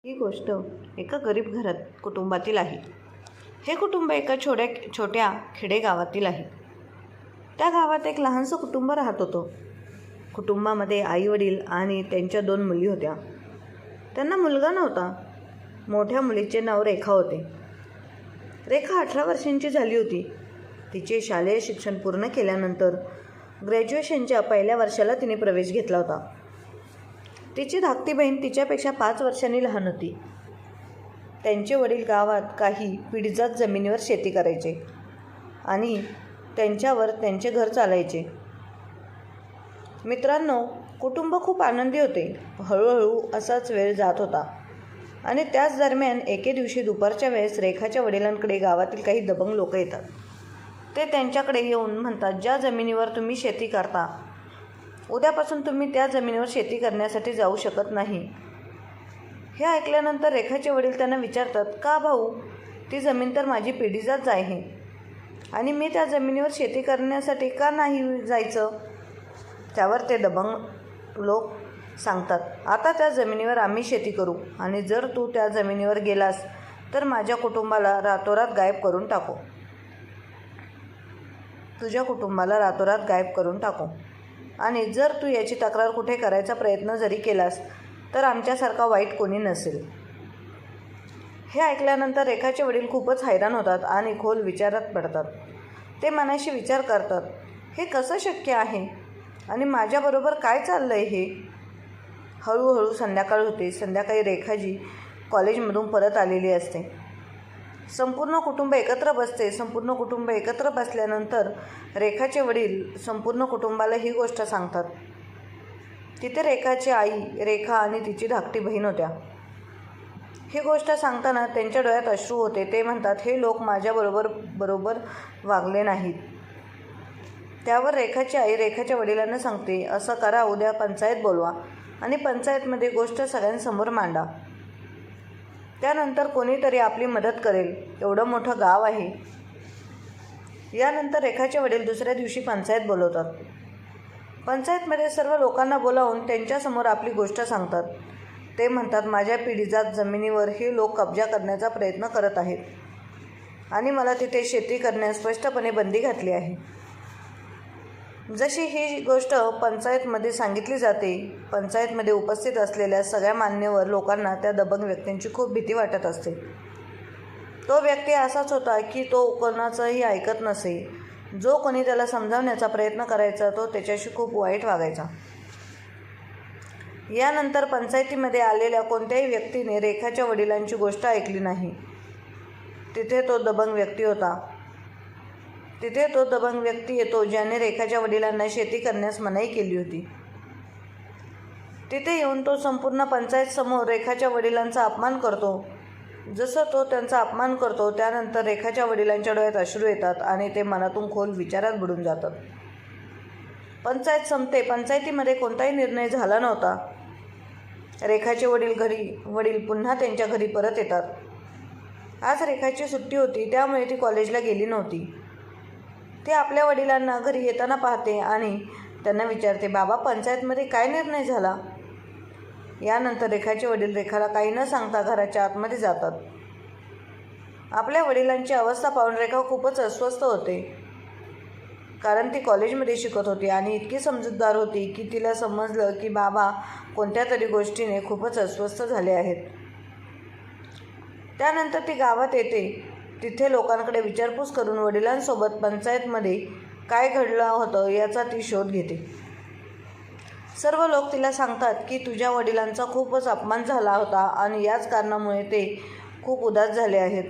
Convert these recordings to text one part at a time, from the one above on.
ही गोष्ट एका गरीब कुटुंबातील आहे. हे कुटुंब एका छोट्या खेडेगावातील आहे. त्या गावात एक लहानसं कुटुंब राहत होतं. कुटुंबामध्ये आई-वडील आणि त्यांच्या 2 मुली होत्या. त्यांना मुलगा नव्हता. मोठ्या मुलीचे नाव रेखा होते. रेखा 18 वर्षांची झाली होती. तिचे शालेय शिक्षण पूर्ण केल्यानंतर ग्रॅज्युएशनच्या पहिल्या वर्षाला तिने प्रवेश घेतला होता. तिची धाकटी बहीण तिच्यापेक्षा 5 वर्षांनी लहान होती. त्यांचे वडील गावात काही पिढीजात जमिनीवर शेती करायचे आणि त्यांच्यावर त्यांचे घर चालायचे. मित्रांनो, कुटुंब खूप आनंदी होते. हळूहळू असाच वेळ जात होता आणि त्याच दरम्यान एके दिवशी दुपारच्या वेळेस रेखाच्या वडिलांकडे गावातील काही दबंग लोक येतात. ते त्यांच्याकडे येऊन म्हणतात, ज्या जमिनीवर तुम्ही शेती करता, उद्यापासून तुम्ही त्या जमिनीवर शेती करण्यासाठी जाऊ शकत नाही. हे ऐकल्यानंतर रेखाचे वडील त्यांना विचारतात, का भाऊ, ती जमीन तर माझी पिढीजात आहे आणि मी त्या जमिनीवर शेती करण्यासाठी का नाही जायचं? त्यावर ते दबंग लोक सांगतात, आता त्या जमिनीवर आम्ही शेती करू आणि जर तू त्या जमिनीवर गेलास तर माझ्या कुटुंबाला रातोरात गायब करून टाकू. तुझ्या कुटुंबाला रातोरात गायब करून टाकू आणि जर तू याची तक्रार कुठे करायचा प्रयत्न जरी केलास तर आमच्यासारखा वाईट कोणी नसेल. हे ऐकल्यानंतर रेखाचे वडील खूपच हैराण होतात आणि खोल विचारात पडतात. ते मनाशी विचार करतात, हे कसं शक्य आहे आणि माझ्याबरोबर काय चाललं आहे हे? हळूहळू संध्याकाळ होते. संध्याकाळी रेखाजी कॉलेजमधून परत आलेली असते. संपूर्ण कुटुंब एकत्र बसते. संपूर्ण कुटुंब एकत्र बसल्यानंतर रेखाचे वडील संपूर्ण कुटुंबाला ही गोष्ट सांगतात. तिथे रेखाची आई, रेखा आणि तिची धाकटी बहीण होत्या. ही गोष्ट सांगताना त्यांच्या डोळ्यात अश्रू होते. ते म्हणतात, हे लोक माझ्याबरोबर वागले नाहीत. त्यावर रेखाची आई रेखाच्या वडिलांना सांगते, असं करा, उद्या पंचायत बोलवा आणि पंचायतमध्ये गोष्ट सगळ्यांसमोर मांडा. त्यानंतर कोणीतरी आपली मदत करेल. एवढं मोठं गाव आहे. यानंतर रेखाचे वडील दुसऱ्या दिवशी पंचायत बोलवतात. पंचायतमध्ये सर्व लोकांना बोलावून त्यांच्यासमोर आपली गोष्ट सांगतात. ते म्हणतात, माझ्या पिढीजात जमिनीवर हे लोक कब्जा करण्याचा प्रयत्न करत आहेत आणि मला तिथे शेती करण्यास स्पष्टपणे बंदी घातली आहे. जशी ही गोष्ट पंचायतमध्ये सांगितली जाते, पंचायतमध्ये उपस्थित असलेल्या सगळ्या मान्यवर लोकांना त्या दबंग व्यक्तींची खूप भीती वाटत असते. तो व्यक्ती असाच होता की तो कोणाचंही ऐकत नसे. जो कोणी त्याला समजावण्याचा प्रयत्न करायचा तो त्याच्याशी खूप वाईट वागायचा. यानंतर पंचायतीमध्ये आलेल्या कोणत्याही व्यक्तीने रेखाच्या वडिलांची गोष्ट ऐकली नाही. तिथे तो दबंग व्यक्ती येतो ज्याने रेखाच्या वडिलांना शेती करण्यास मनाई केली होती. तिथे येऊन तो संपूर्ण पंचायतसमोर रेखाच्या वडिलांचा अपमान करतो. जसं तो त्यांचा अपमान करतो त्यानंतर रेखाच्या वडिलांच्या डोळ्यात अश्रू येतात आणि ते मनातून खोल विचारात बुडून जातात. पंचायत संपते. पंचायतीमध्ये कोणताही निर्णय झाला नव्हता. रेखाचे वडील पुन्हा त्यांच्या घरी परत येतात. आज रेखाची सुट्टी होती, त्यामुळे ती कॉलेजला गेली नव्हती. ते आपल्या वडिलांना घरी येताना पाहते आणि त्यांना विचारते, बाबा, पंचायतमध्ये काय निर्णय झाला? यानंतर रेखाचे वडील रेखाला काही न सांगता घराच्या आतमध्ये जातात. आपल्या वडिलांची अवस्था पाहून रेखा खूपच अस्वस्थ होते. कारण ती कॉलेजमध्ये शिकत होती आणि इतकी समजूतदार होती की तिला समजलं की बाबा कोणत्या तरी गोष्टीने खूपच अस्वस्थ झाले आहेत. त्यानंतर ती गावात येते. तिथे लोकांकडे विचारपूस करून वडिलांसोबत पंचायतमध्ये काय घडलं होतं याचा ती शोध घेते. सर्व लोक तिला सांगतात की तुझ्या वडिलांचा खूपच अपमान झाला होता आणि याच कारणामुळे ते खूप उदास झाले आहेत.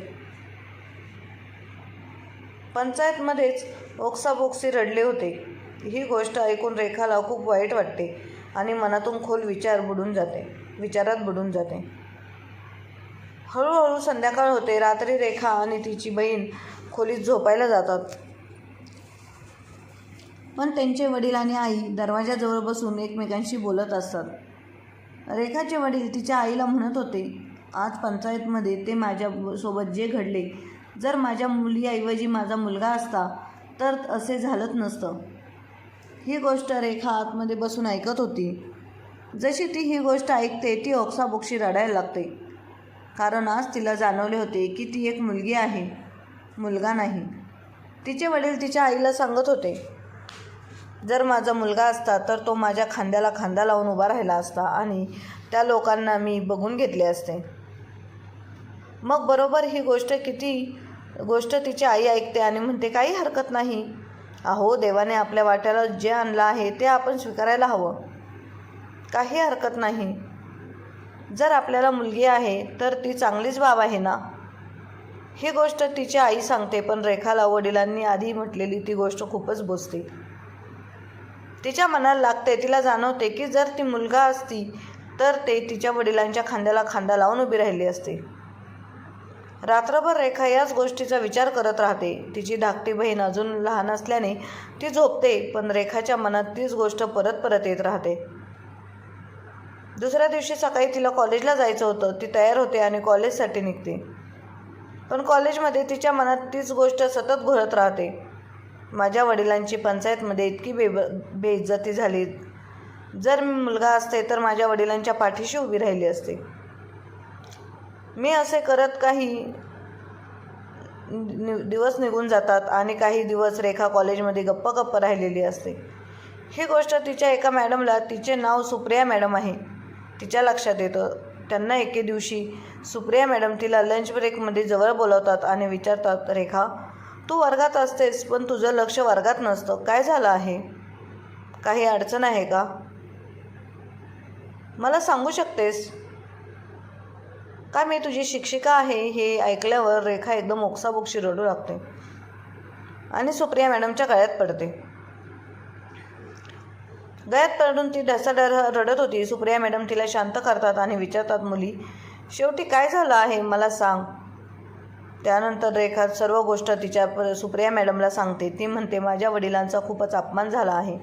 पंचायतमध्येच ओक्साबोक्शी रडले होते. ही गोष्ट ऐकून रेखाला खूप वाईट वाटते आणि मनातून खोल विचारात बुडून जाते. हळूहळू संध्याकाळ होते. रात्री रेखा आणि तिची बहीण खोलीत झोपायला जातात. पण त्यांचे वडील आणि आई दरवाजाजवळ बसून एकमेकांशी बोलत असतात. रेखाचे वडील तिच्या आईला म्हणत होते, आज पंचायतमध्ये ते माझ्यासोबत जे घडले, जर माझ्या मुलीऐवजी माझा मुलगा असता तर असे झालंच नसतं. ही गोष्ट रेखा आतमध्ये बसून ऐकत होती. जशी ती ही गोष्ट ऐकते ती ओक्साबोक्शी रडायला लागते. कारण आज तिला जाणवले होते की ती एक मुलगी आहे, मुलगा नाही. तिचे वडील तिच्या आईला सांगत होते, जर माझा मुलगा असता तर तो माझ्या खांद्याला खांदा लावून उभा राहिला असता आणि त्या लोकांना मी बघून घेतले असते. मग बरोबर ही गोष्ट तिची आई ऐकते आणि म्हणते, काही हरकत नाही. अहो, देवाने आपल्या वाट्याला जे आणलं आहे ते आपण स्वीकारायला हवं. काही हरकत नाही. जर आपल्याला मुलगी आहे तर ती चांगलीच बाब आहे ना. ही गोष्ट तिची आई सांगते, पण रेखाला वडिलांनी आधी म्हटलेली ती गोष्ट खूपच बोचते. तिच्या मनाला लागते. तिला जाणवते की जर ती मुलगा असती तर ते तिच्या वडिलांच्या खांद्याला खांदा लावून उभी राहिली असते. रात्रभर रेखा याच गोष्टीचा विचार करत राहते. तिची धाकटी बहीण अजून लहान असल्याने ती झोपते, पण रेखाच्या मनात तीच गोष्ट परत परत येत राहते. दुसऱ्या दिवशी सकाळी तिला कॉलेजला जायचं होतं. ती तयार होते आणि कॉलेजसाठी निघते. पण कॉलेजमध्ये तिच्या मनात तीच गोष्ट सतत घोळत राहते. माझ्या वडिलांची पंचायतमध्ये इतकी बेइज्जती झाली. जर मी मुलगा असते तर माझ्या वडिलांच्या पाठीशी उभी राहिली असते. मी असे करत काही दिवस निघून जातात आणि काही दिवस रेखा कॉलेजमध्ये गप्प राहिलेली असते. ही गोष्ट तिच्या एका मॅडमला, तिचे नाव सुप्रिया मॅडम आहे, तिच्या लक्षात येतं. त्यांना एके दिवशी सुप्रिया मॅडम तिला लंच ब्रेकमध्ये जवळ बोलवतात आणि विचारतात, रेखा, तू वर्गात असतेस पण तुझं लक्ष वर्गात नसतं. काय झालं आहे? काही अडचण आहे का? मला सांगू शकतेस का? मी तुझी शिक्षिका आहे. हे ऐकल्यावर रेखा एकदम ओक्साबोक्शी रडू लागते आणि सुप्रिया मॅडमच्या गळ्यात पडते. गळ्यात पडून ती ढसाढर रडत होती. सुप्रिया मॅडम तिला शांत करतात आणि विचारतात, मुली, शेवटी काय झालं आहे मला सांग. त्यानंतर रेखा सर्व गोष्ट तिच्या सुप्रिया मॅडमला सांगते. ती म्हणते, माझ्या वडिलांचा खूपच अपमान झाला आहे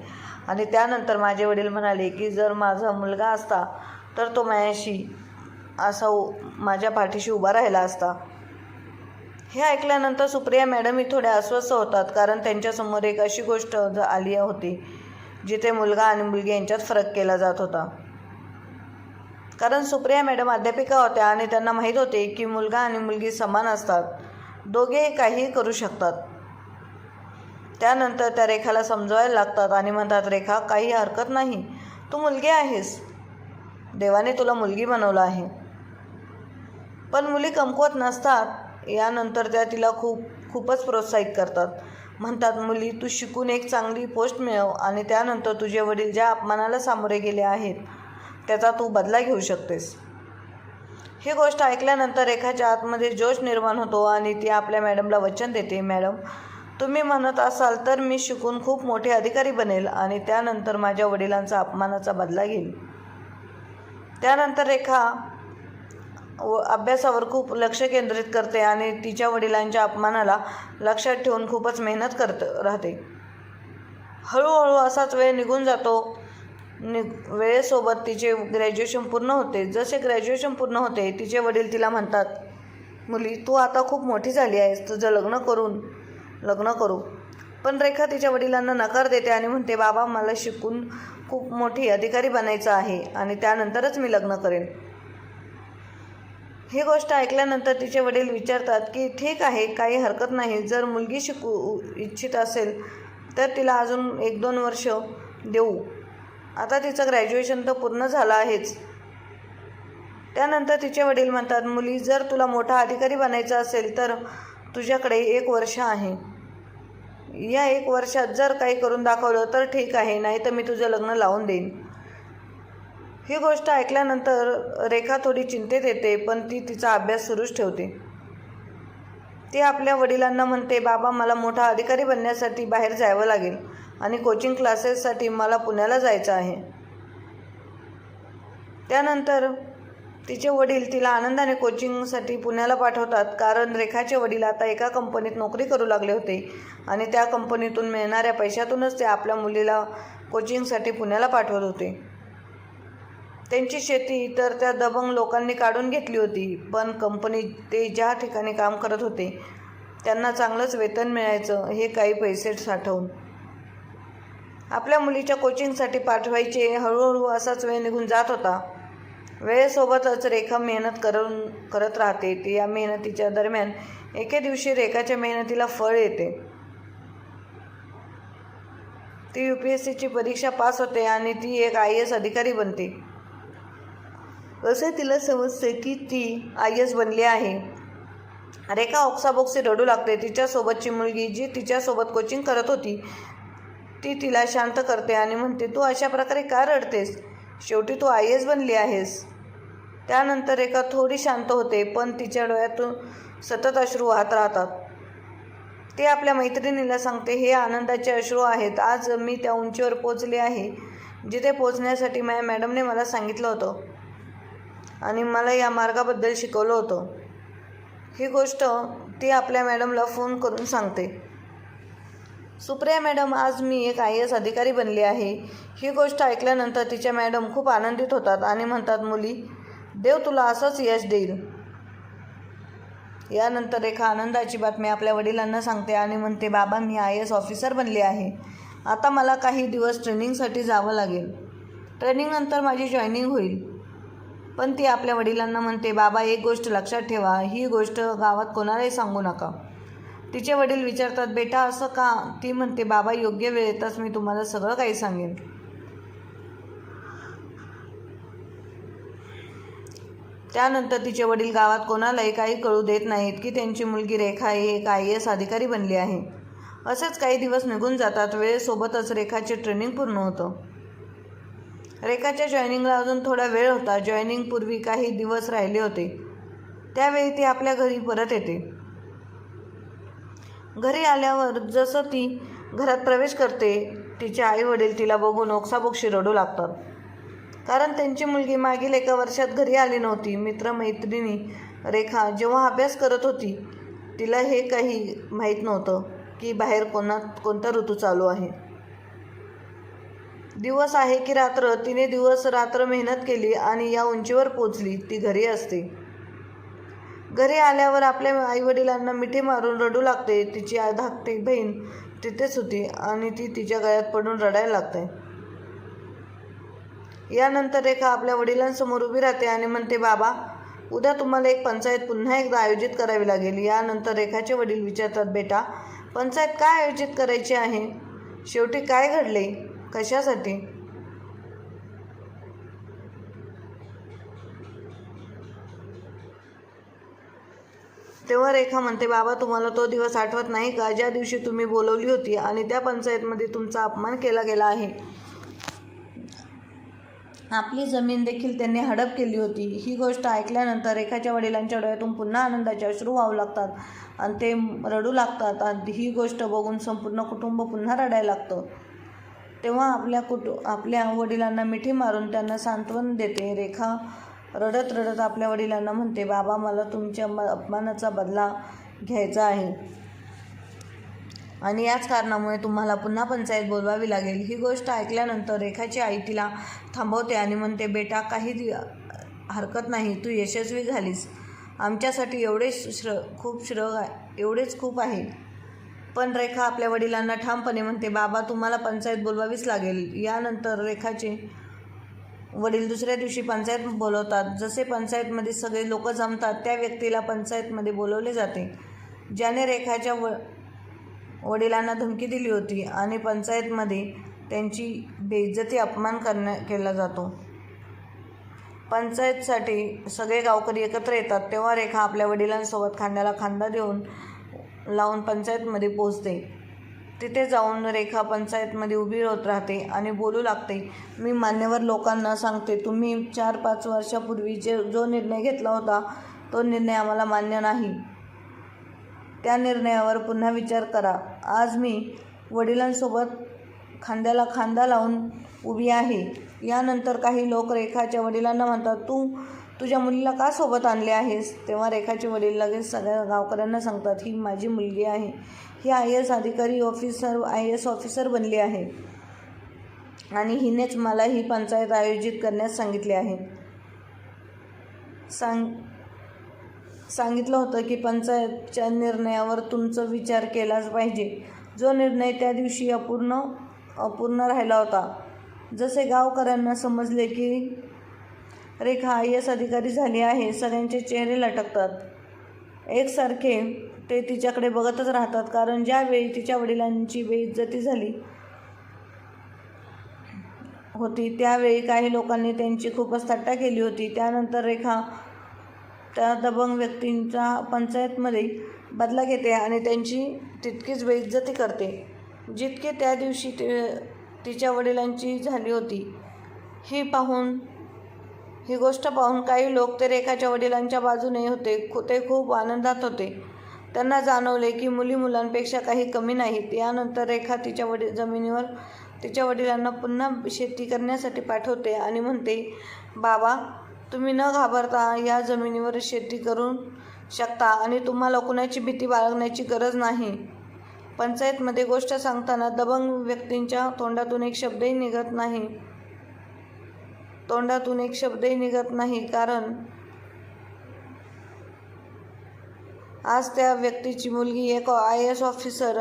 आणि त्यानंतर माझे वडील म्हणाले की जर माझा मुलगा असता तर तो माझ्या पाठीशी उभा राहिला असता. हे ऐकल्यानंतर सुप्रिया मॅडमही थोड्या अस्वस्थ होतात, कारण त्यांच्यासमोर एक अशी गोष्ट आली होती जिथे मुलगा आणि मुलगी यांच्यात फरक केला जात होता. कारण सुप्रिया मॅडम अध्यापिका होत्या आणि त्यांना माहीत होते की मुलगा आणि मुलगी समान असतात, दोघे काहीही करू शकतात. त्यानंतर त्या रेखाला समजवायला लागतात आणि म्हणतात, रेखा, काही हरकत नाही, तू मुलगी आहेस, देवाने तुला मुलगी बनवलं आहे. पण मुली कमकुवत नसतात. यानंतर त्या तिला खूपच प्रोत्साहित करतात. म्हणतात, मुली, तू शिकून एक चांगली पोस्ट मिळव आणि त्यानंतर तुझे वडील ज्या अपमानाला सामोरे गेले आहेत त्याचा तू बदला घेऊ शकतेस. ही गोष्ट ऐकल्यानंतर रेखाच्या आतमध्ये जोश निर्माण होतो आणि ती आपल्या मॅडमला वचन देते, मॅडम, तुम्ही म्हणत असाल तर मी शिकून खूप मोठे अधिकारी बनेल आणि त्यानंतर माझ्या वडिलांचा अपमानाचा बदला घेईल. त्यानंतर रेखा अभ्यासावर खूप लक्ष केंद्रित करते आणि तिच्या वडिलांच्या अपमानाला लक्षात ठेवून खूपच मेहनत करत राहते. हळूहळू असाच वेळ निघून जातो. वेळेसोबत तिचे ग्रॅज्युएशन पूर्ण होते. जसे ग्रॅज्युएशन पूर्ण होते तिचे वडील तिला म्हणतात, मुली, तू आता खूप मोठी झाली आहेस, तुझं लग्न करू. पण रेखा तिच्या वडिलांना नकार देते आणि म्हणते, बाबा, मला शिकून खूप मोठी अधिकारी बनायचं आहे आणि त्यानंतरच मी लग्न करेन. ही गोष्ट ऐकल्यानंतर तिचे वडील विचारतात की ठीक आहे, काही हरकत नाही. जर मुलगी शिकू इच्छित असेल तर तिला अजून 1-2 वर्ष देऊ. आता तिचं ग्रॅज्युएशन तर पूर्ण झालं आहेच. त्यानंतर तिचे वडील म्हणतात, मुली, जर तुला मोठा अधिकारी बनायचं असेल तर तुझ्याकडे 1 वर्ष आहे. या 1 वर्षात जर काही करून दाखवलं तर ठीक आहे, नाही तर मी तुझं लग्न लावून देईन. ही गोष्ट ऐकल्यानंतर रेखा थोडी चिंतेत येते, पण ती तिचा अभ्यास सुरूच ठेवते. ती आपल्या वडिलांना म्हणते, बाबा, मला मोठा अधिकारी बनण्यासाठी बाहेर जावं लागेल आणि कोचिंग क्लासेससाठी मला पुण्याला जायचं आहे. त्यानंतर तिचे वडील तिला आनंदाने कोचिंगसाठी पुण्याला पाठवतात, कारण रेखाचे वडील आता एका कंपनीत नोकरी करू लागले होते आणि त्या कंपनीतून मिळणाऱ्या पैशातूनच ते आपल्या मुलीला कोचिंगसाठी पुण्याला पाठवत होते. त्यांची शेती तर त्या दबंग लोकांनी काढून घेतली होती, पण कंपनीत ते ज्या ठिकाणी काम करत होते त्यांना चांगलंच वेतन मिळायचं, हे काही पैसे साठवून आपल्या मुलीच्या कोचिंगसाठी पाठवायचे. हळूहळू असाच वेळ निघून जात होता. वेळेसोबतच रेखा मेहनत करत राहते. ती या मेहनतीच्या दरम्यान एके दिवशी रेखाच्या मेहनतीला फळ येते. ती UPSCची परीक्षा पास होते आणि ती एक IAS अधिकारी बनते. असे तिला समजते की ती IAS बनली आहे. रेखा ओक्साबोक्शी रडू लागते. तिच्यासोबतची मुलगी जी तिच्यासोबत कोचिंग करत होती ती तिला शांत करते आणि म्हणते, तू अशा प्रकारे का रडतेस? शेवटी तू IAS बनली आहेस. त्यानंतर रेखा थोडी शांत होते, पण तिच्या डोळ्यातून सतत अश्रू वाहत राहतात. ती आपल्या मैत्रिणीला सांगते, हे आनंदाचे अश्रू आहेत. आज मी त्या उंचीवर पोचले आहे जिथे पोचण्यासाठी माझ्या मॅडमने मला सांगितलं होतं आणि मला या मार्गाबद्दल शिकवलं होतं. ही गोष्ट ती आपल्या मॅडमला फोन करून सांगते. सुप्रिया मॅडम, आज मी एक IAS अधिकारी बनली आहे. ही गोष्ट ऐकल्यानंतर तिच्या मॅडम खूप आनंदित होतात आणि म्हणतात, मुली, देव तुला असंच यश देईल. यानंतर रेखा आनंदाची बातमी आपल्या वडिलांना सांगते आणि म्हणते, बाबा, मी IAS ऑफिसर बनले आहे. आता मला काही दिवस ट्रेनिंगसाठी जावं लागेल. ट्रेनिंगनंतर माझी जॉईनिंग होईल. पण ती आपल्या वडिलांना म्हणते, बाबा, एक गोष्ट लक्षात ठेवा, ही गोष्ट गावात कोणालाही सांगू नका. तिचे वडील विचारतात, बेटा असं का? ती म्हणते, बाबा, योग्य वेळेतच मी तुम्हाला सगळं काही सांगेन. त्यानंतर तिचे वडील गावात कोणालाही काही कळू देत नाहीत की त्यांची मुलगी रेखा ही एक IAS अधिकारी बनली आहे. असेच काही दिवस निघून जातात. वेळेसोबतच रेखाचे ट्रेनिंग पूर्ण होतं. रेखाच्या जॉईनिंगला अजून थोडा वेळ होता. जॉईनिंगपूर्वी काही दिवस राहिले होते. त्यावेळी ती आपल्या घरी परत येते. घरी आल्यावर जसं ती घरात प्रवेश करते, तिचे आई वडील तिला बघून ओक्साबोक्शी रडू लागतात. कारण त्यांची मुलगी मागील एका वर्षात घरी आली नव्हती. मित्रमैत्रिणी रेखा जेव्हा अभ्यास करत होती तिला हे काही माहीत नव्हतं की बाहेर कोणता ऋतू चालू आहे. दिवस आहे की रात्र, तिने दिवस रात्र मेहनत केली आणि या उंचीवर पोचली. ती घरी असते. घरी आल्यावर आपल्या आईवडिलांना मिठी मारून रडू लागते. तिची धाकटी बहीण तिथेच होती आणि ती तिच्या गळ्यात पडून रडायला लागते. यानंतर रेखा आपल्या वडिलांसमोर उभी राहते आणि म्हणते, बाबा, उद्या तुम्हाला एक पंचायत पुन्हा एकदा आयोजित करावी लागेल. यानंतर रेखाचे वडील विचारतात, बेटा, पंचायत काय आयोजित करायची आहे? शेवटी काय घडले? कशासाठी? तेव्हा रेखा म्हणते, बाबा, तुम्हाला तो दिवस आठवत नाही का, ज्या दिवशी तुम्ही बोलवली होती आणि त्या पंचायतमध्ये तुमचा अपमान केला गेला आहे. आपली जमीन देखील त्यांनी हडप केली होती. ही गोष्ट ऐकल्यानंतर रेखाच्या वडिलांच्या डोळ्यातून पुन्हा आनंदाचे अश्रू वाहू लागतात आणि ते रडू लागतात. आणि ही गोष्ट बघून संपूर्ण कुटुंब पुन्हा रडायला लागतं. तेव्हा आपल्या वडिलांना मिठी मारून त्यांना सांत्वन देते. रेखा रडत रडत आपल्या वडिलांना म्हणते, बाबा, मला तुमच्या अपमानाचा बदला घ्यायचा आहे आणि याच कारणामुळे तुम्हाला पुन्हा पंचायत बोलवावी लागेल. ही गोष्ट ऐकल्यानंतर रेखाची आई तिला थांबवते आणि म्हणते, बेटा, काही हरकत नाही, तू यशस्वी झालीस. आमच्यासाठी एवढेच खूप आहे. पण रेखा आपल्या वडिलांना ठामपणे म्हणते, बाबा, तुम्हाला पंचायत बोलवावीच लागेल. यानंतर रेखाचे वडील दुसऱ्या दिवशी पंचायत बोलवतात. जसे पंचायतमध्ये सगळे लोक जमतात त्या व्यक्तीला पंचायतमध्ये बोलवले जाते ज्याने रेखाच्या वडिलांना धमकी दिली होती आणि पंचायतमध्ये त्यांची बेइज्जती अपमान केला जातो. पंचायतसाठी सगळे गावकरी एकत्र येतात. तेव्हा रेखा आपल्या वडिलांसोबत खांद्याला खांदा लावून पंचायतमध्ये पोहोचते. तिथे जाऊन रेखा पंचायतमध्ये उभी होत राहते आणि बोलू लागते, मी मान्यवर लोकांना सांगते, तुम्ही 4-5 वर्षापूर्वी जो निर्णय घेतला होता तो निर्णय आम्हाला मान्य नाही. त्या निर्णयावर पुन्हा विचार करा. आज मी वडिलांसोबत खांद्याला खांदा लावून उभी आहे. यानंतर काही लोक रेखाच्या वडिलांना म्हणतात, तू तुझ्या मुलीला का सोबत आणले आहेस? तेव्हा रेखाचे वडील लगेच सगळ्या गावकऱ्यांना सांगतात, ही माझी मुलगी आहे. ही IAS ऑफिसर बनली आहे आणि हिनेच मला ही पंचायत आयोजित करण्यास सांगितले आहे. सांगितलं होतं की पंचायतच्या निर्णयावर तुमचा विचार केलाच पाहिजे, जो निर्णय त्या दिवशी अपूर्ण राहिला होता. जसे गावकऱ्यांना समजले की रेखा IAS अधिकारी झाली आहे. सगळ्यांचे चेहरे लटकतात. एकसारखे ते तिच्याकडे बघतच राहतात, कारण ज्यावेळी तिच्या वडिलांची बेइज्जती झाली होती त्यावेळी काही लोकांनी त्यांची खूपच थट्टा केली होती. त्यानंतर रेखा त्या दबंग व्यक्तींचा पंचायतमध्ये बदला घेते आणि त्यांची तितकीच बेइज्जती करते जितके त्या दिवशी तिच्या वडिलांची झाली होती. ही गोष्ट पाहून काही लोक ते रेखाच्या वडिलांच्या बाजूने होते. ते खूप आनंदात होते. त्यांना जाणवले की मुली मुलांपेक्षा काही कमी नाहीत. यानंतर रेखा तिच्या जमिनीवर तिच्या वडिलांना पुन्हा शेती करण्यासाठी पाठवते आणि म्हणते, बाबा, तुम्ही न घाबरता या जमिनीवर शेती करू शकता आणि तुम्हाला कुणाची भीती बाळगण्याची गरज नाही. पंचायतमध्ये गोष्ट सांगताना दबंग व्यक्तींच्या तोंडातून एक शब्दही निघत नाही, कारण आज त्या व्यक्तीची मुलगी एक IAS ऑफिसर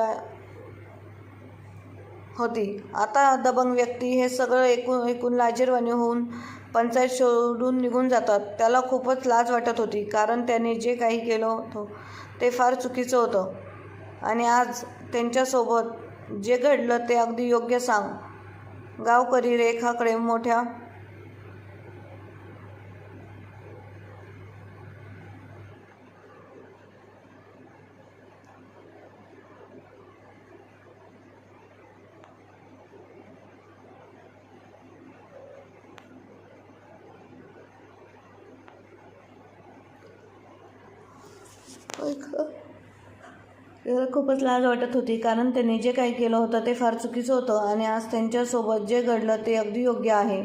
होती. आता दबंग व्यक्ती हे सगळं ऐकून लाजिरवाणी होऊन पंचायत सोडून निघून जातात. त्याला खूपच लाज वाटत होती, कारण त्याने जे काही केलं होतं ते फार चुकीचं होतं आणि आज त्यांच्यासोबत जे घडलं ते अगदी योग्य गावकरी रेखाकडे मोठ्या त्याला खूपच लाज वाटत होती, कारण त्याने जे काही केलं होतं ते फार चुकीचं होतं आणि आज त्यांच्यासोबत जे घडलं ते अगदी योग्य आहे.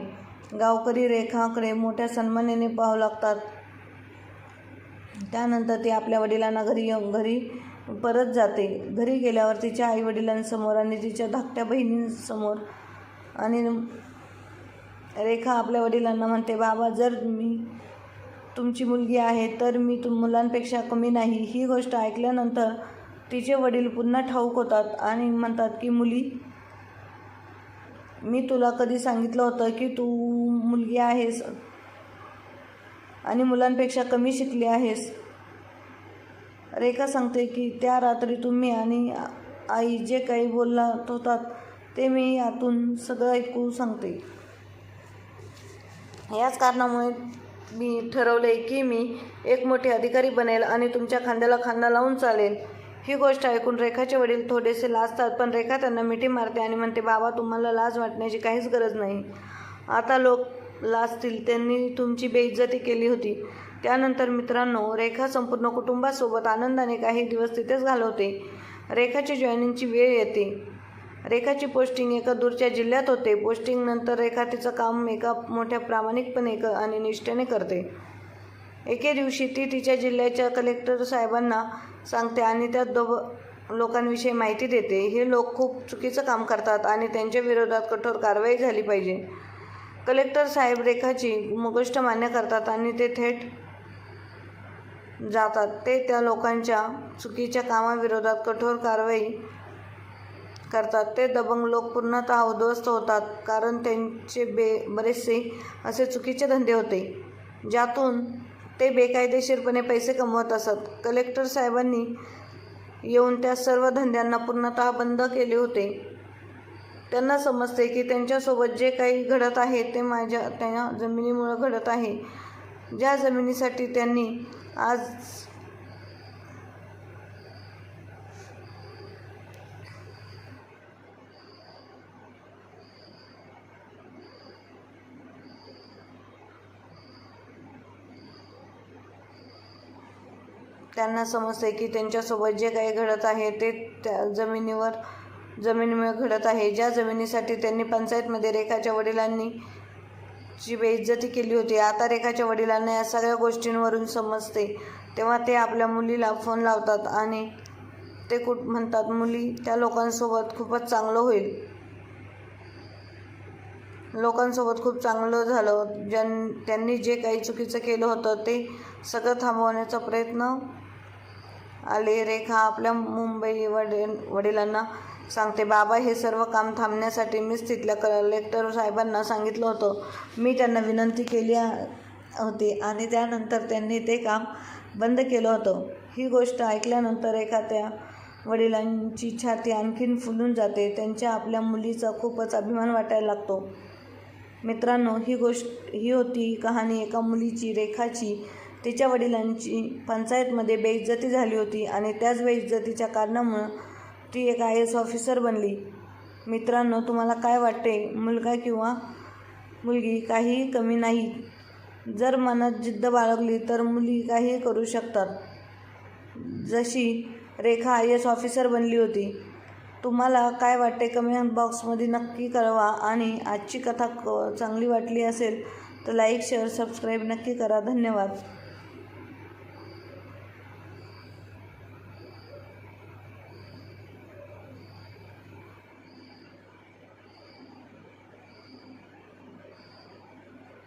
गावकरी रेखाकडे मोठ्या सन्मानाने पाहू लागतात. त्यानंतर ती आपल्या वडिलांना घरी परत जाते. घरी गेल्यावर तिच्या आईवडिलांसमोर आणि तिच्या धाकट्या बहिणींसमोर आणि रेखा आपल्या वडिलांना म्हणते, बाबा, जर मी तुमची मुलगी आहे तर मी मुलांपेक्षा कमी नाही. ही गोष्ट ऐकल्यानंतर तिचे वडील पुन्हा ठाऊक होतात आणि म्हणतात की, मुली, मी तुला कधी सांगितलं होतं की तू मुलगी आहेस आणि मुलांपेक्षा कमी शिकली आहेस. रेखा सांगते की त्या रात्री तुम्ही आणि आई जे काही बोलत होतात ते मी यातून सगळं ऐकू सांगते. याच कारणामुळे मी ठरवले की मी एक मोठी अधिकारी बनेल आणि तुमच्या खांद्याला खांदा लावून चालेल. ही गोष्ट ऐकून रेखाचे वडील थोडेसे लाजतात, पण रेखा त्यांना मिठी मारते आणि म्हणते, बाबा, तुम्हाला लाज वाटण्याची काहीच गरज नाही. आता लोक लाजतील, त्यांनी तुमची बेइज्जती केली होती. त्यानंतर मित्रांनो, रेखा संपूर्ण कुटुंबासोबत आनंदाने काही दिवस तिथेच घालवते. रेखाची जॉईनिंगची वेळ येते. रेखाची पोस्टिंग एका दूरच्या जिल्ह्यात होते. पोस्टिंगनंतर रेखा तिचं काम एका मोठ्या प्रामाणिकपणे आणि निष्ठेने करते. एके दिवशी ती तिच्या जिल्ह्याच्या कलेक्टर साहेबांना सांगते आणि त्या लोकांविषयी माहिती देते. हे लोक खूप चुकीचं काम करतात आणि त्यांच्या विरोधात कठोर कारवाई झाली पाहिजे. कलेक्टर साहेब रेखाची गोष्ट मान्य करतात आणि ते थेट जातात. ते त्या लोकांच्या चुकीच्या कामाविरोधात कठोर कारवाई करतात. ते दबंग लोक पूर्णतः उद्ध्वस्त होतात, कारण त्यांचे बरेचसे असे चुकीचे धंदे होते ज्यातून ते बेकायदेशीरपणे पैसे कमवत असत. कलेक्टर साहेबांनी येऊन त्या सर्व धंद्यांना पूर्णतः बंद केले होते. त्यांना समजते की त्यांच्यासोबत जे काही घडत आहे ते त्या जमिनीमुळे घडत आहे, ज्या जमिनीसाठी त्यांनी आज त्यांना समजते की त्यांच्यासोबत जे काही घडत आहे ते त्या जमिनीमुळे घडत आहे, ज्या जमिनीसाठी त्यांनी पंचायतमध्ये रेखाच्या वडिलांनी ची बेइज्जती केली होती. आता रेखाच्या वडिलांना या सगळ्या गोष्टींवरून समजते. तेव्हा ते आपल्या मुलीला फोन लावतात आणि ते म्हणतात, मुली, त्या लोकांसोबत खूपच चांगलं होईल. लोकांसोबत खूप चांगलं झालं. त्यांनी जे काही चुकीचं केलं होतं ते सगळं थांबवण्याचा प्रयत्न आले. रेखा आपल्या मुंबई वडिलांना सांगते, बाबा, हे सर्व काम थांबण्यासाठी मीच तिथल्या कलेक्टर साहेबांना सांगितलं होतं. मी त्यांना विनंती केली होती आणि त्यानंतर त्यांनी ते काम बंद केलं होतं. ही गोष्ट ऐकल्यानंतर एखाद्या वडिलांची छाती आणखीन फुलून जाते. त्यांच्या आपल्या मुलीचा खूपच अभिमान वाटायला लागतो. मित्रांनो, ही होती कहाणी एका मुलीची, रेखाची. तिच्या वडिलांची पंचायतमध्ये बेइज्जती झाली होती आणि त्याच बेइज्जतीच्या कारणामुळं ती एक IAS ऑफिसर बनली. मित्रांनो, तुम्हाला काय वाटते? मुलगा किंवा मुलगी काहीही कमी नाही. जर मनात जिद्द बाळगली तर मुली काहीही करू शकतात. जशी रेखा IAS ऑफिसर बनली होती. तुम्हाला काय वाटते? कमेंट बॉक्समध्ये नक्की कळवा. आणि आजची कथा चांगली वाटली असेल तर लाईक, शेअर, सबस्क्राईब नक्की करा. धन्यवाद.